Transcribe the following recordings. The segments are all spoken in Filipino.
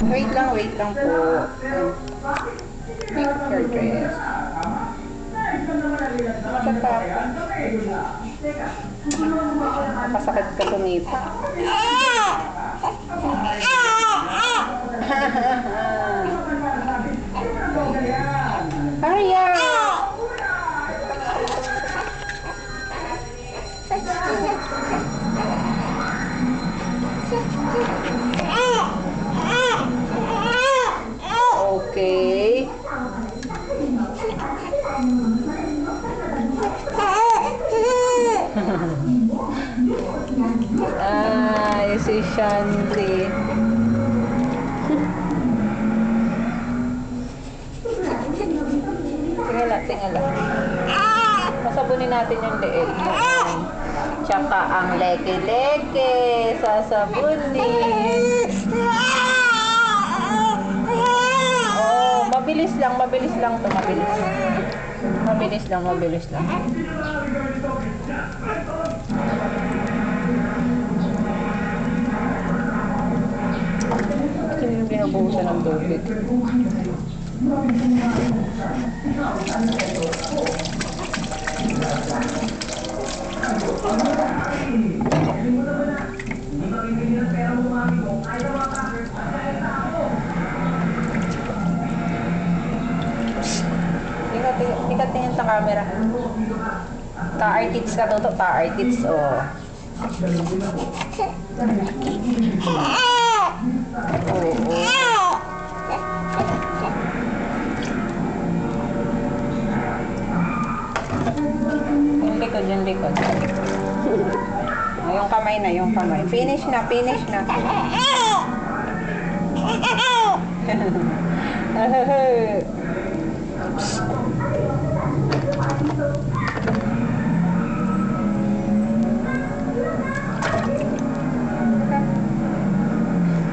Wait lang po. Picture dress. Masakit pa ako. Napasakit ka tumita. Hurry up! Okay. Si Shanti. Tingala. Pasabunin natin yung leeg. Tsaka ang leke-leke. Sasabunin. Oh, mabilis lang to. Mabilis lang. Hindi yung binubuhusan ng tubig. Tingin sa camera. Ta-artits ka to. Ta-artits, oh. Yung likod. Yung kamay. Finish na.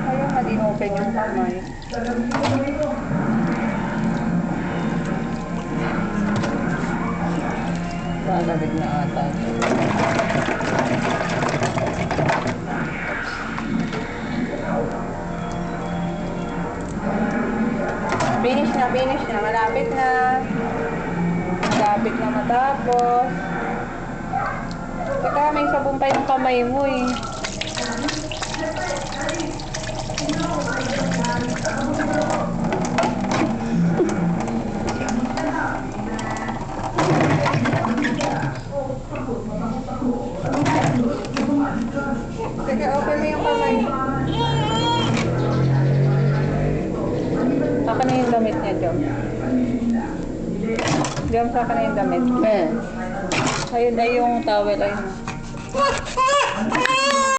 Ayaw nga din open yung kamay. Lalabig na ata. Finish na. Malapit na matapos. Teka, may sabon pa yung kamay mo eh. Teka, open mo yung kamay. Saka na yung damit niya, Jom. Saka na yung damit. Ayun na yung towel. Ayun.